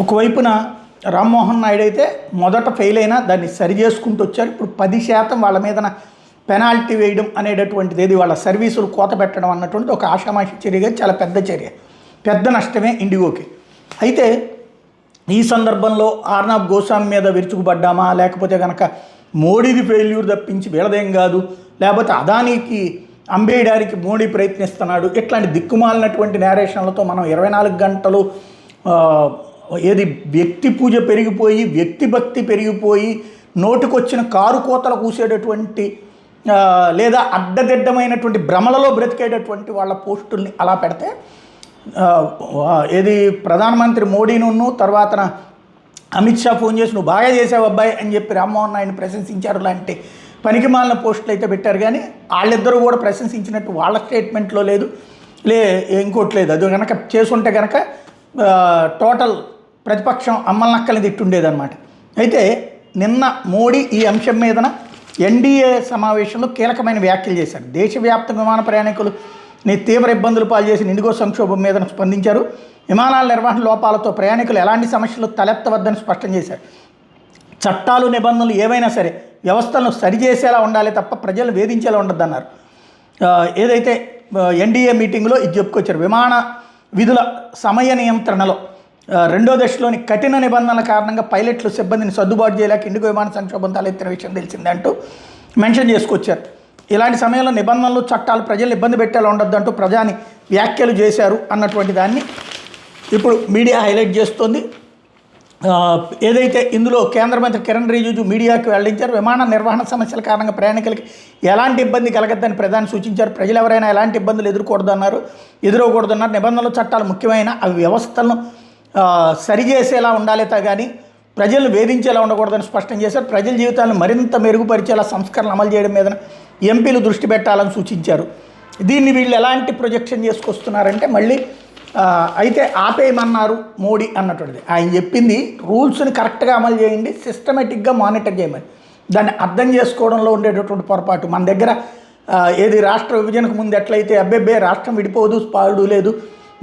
ఒకవైపున రామ్మోహన్ నాయుడు అయితే మొదట ఫెయిల్ అయినా దాన్ని సరి చేసుకుంటూ వచ్చారు. ఇప్పుడు 10% వాళ్ళ మీదన పెనాల్టీ వేయడం అనేటటువంటిది, ఏది వాళ్ళ సర్వీసులు కోత పెట్టడం అన్నటువంటిది ఒక ఆషామాషి చర్యగా చాలా పెద్ద చర్య, పెద్ద నష్టమే ఇండిగోకి. అయితే ఈ సందర్భంలో ఆర్నాబ్ గోస్వామి మీద విరుచుకుపడ్డామా, లేకపోతే కనుక మోడీది ఫెయిల్యూర్ తప్పించి వీళ్ళదేం కాదు, లేకపోతే అదానికి అంబేయడానికి మోడీ ప్రయత్నిస్తున్నాడు, ఇట్లాంటి దిక్కుమాలినటువంటి నేరేషన్లతో మనం 24 గంటలు ఏది వ్యక్తి పూజ పెరిగిపోయి, వ్యక్తి భక్తి పెరిగిపోయి, నోటికొచ్చిన కారు కోతలు కూసేటటువంటి లేదా అడ్డదిడ్డమైనటువంటి భ్రమలలో బ్రతికేటటువంటి వాళ్ళ పోస్టుల్ని అలా పెడితే ఏది ప్రధానమంత్రి మోడీను తర్వాత అమిత్ షా ఫోన్ చేసి నువ్వు బాగా చేసావు అబ్బాయి అని చెప్పి రామ్మోహన్ నాయుడిని ప్రశంసించారు. లాంటి పనికిమాలిన పోస్టులు అయితే పెట్టారు. కానీ వాళ్ళిద్దరూ కూడా ప్రశంసించినట్టు వాళ్ళ స్టేట్మెంట్లో లేదు, ఇంకోటి లేదు. అది కనుక చేసుంటే కనుక టోటల్ ప్రతిపక్షం అమ్మలనక్కల్ని తిట్టుండేదన్నమాట. అయితే నిన్న మోడీ ఈ అంశం మీదన ఎన్డీఏ సమావేశంలో కీలకమైన వ్యాఖ్యలు చేశారు. దేశవ్యాప్త విమాన ప్రయాణికులని తీవ్ర ఇబ్బందులు పాలు చేసిన ఇండిగో సంక్షోభం మీద స్పందించారు. విమానాల నిర్వహణ లోపాలతో ప్రయాణికులు ఎలాంటి సమస్యలు తలెత్తవద్దని స్పష్టం చేశారు. చట్టాలు నిబంధనలు ఏవైనా సరే వ్యవస్థలను సరిచేసేలా ఉండాలి తప్ప ప్రజలు వేధించేలా ఉండద్దన్నారు. ఏదైతే ఎన్డీఏ మీటింగ్లో ఇది చెప్పుకొచ్చారు. విమాన విధుల సమయ నియంత్రణలో 2వ దశలోని కఠిన నిబంధనల కారణంగా పైలట్లు సిబ్బందిని సర్దుబాటు చేయలేక ఇండిగో విమాన సంక్షోభం తలెత్తిన విషయం తెలిసిందంటూ మెన్షన్ చేసుకొచ్చారు. ఇలాంటి సమయంలో నిబంధనలు చట్టాలు ప్రజలు ఇబ్బంది పెట్టేలా ఉండొద్దంటూ ప్రజాని వ్యాఖ్యలు చేశారు అన్నటువంటి దాన్ని ఇప్పుడు మీడియా హైలైట్ చేస్తోంది. ఏదైతే ఇందులో కేంద్ర మంత్రి కిరణ్ రిజిజు మీడియాకు వెల్లడించారు. విమాన నిర్వహణ సమస్యల కారణంగా ప్రయాణికులకి ఎలాంటి ఇబ్బంది కలగద్దని ప్రధాని సూచించారు. ప్రజలు ఎవరైనా ఎలాంటి ఇబ్బందులు ఎదుర్కోకూడదన్నారు. నిబంధనలు చట్టాలు ముఖ్యమైన అవి వ్యవస్థలను సరిచేసేలా ఉండాలి కానీ ప్రజలను వేధించేలా ఉండకూడదని స్పష్టం చేశారు. ప్రజల జీవితాలను మరింత మెరుగుపరిచేలా సంస్కరణలు అమలు చేయడం మీద ఎంపీలు దృష్టి పెట్టాలని సూచించారు. దీన్ని వీళ్ళు ఎలాంటి ప్రొజెక్షన్ చేసుకొస్తున్నారంటే మళ్ళీ అయితే ఆపేయమన్నారు మోడీ అన్నటువంటిది. ఆయన చెప్పింది రూల్స్ని కరెక్ట్గా అమలు చేయండి, సిస్టమేటిక్గా మానిటర్ చేయమని. దాన్ని అర్థం చేసుకోవడంలో ఉండేటటువంటి పొరపాటు మన దగ్గర ఏది రాష్ట్ర విభజనకు ముందు ఎట్లయితే అబ్బెబ్బే రాష్ట్రం విడిపోదు పాడు లేదు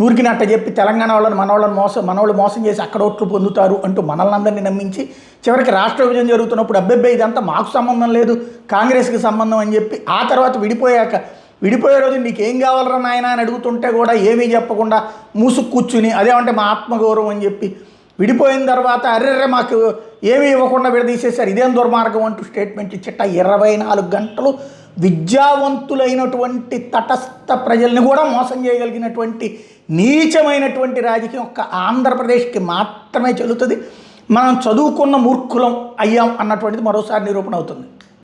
ఊరికి నట్ట చెప్పి తెలంగాణ వాళ్ళని మనవాళ్ళు మోసం చేసి అక్కడ ఓట్లు పొందుతారు అంటూ మనల్ని అందరినీ నమ్మించి చివరికి రాష్ట్ర విభజన జరుగుతున్నప్పుడు అబ్బెబ్బే ఇదంతా మాకు సంబంధం లేదు కాంగ్రెస్కి సంబంధం అని చెప్పి ఆ తర్వాత విడిపోయే రోజు నీకేం కావాలరా నాయన అని అడుగుతుంటే కూడా ఏమీ చెప్పకుండా మూసుకు కూర్చుని అదేమంటే మా ఆత్మగౌరవం అని చెప్పి విడిపోయిన తర్వాత అర్రెర్రే మాకు ఏమీ ఇవ్వకుండా విడదీసేశారు ఇదేం దుర్మార్గం అంటూ స్టేట్మెంట్ ఇచ్చట 24 గంటలు విద్యావంతులైనటువంటి తటస్థ ప్రజల్ని కూడా మోసం చేయగలిగినటువంటి నీచమైనటువంటి రాజకీయం ఒక్క ఆంధ్రప్రదేశ్కి మాత్రమే చెల్లుతుంది. మనం చదువుకున్న మూర్ఖులం అయ్యాం అన్నటువంటిది మరోసారి నిరూపణ అవుతుంది.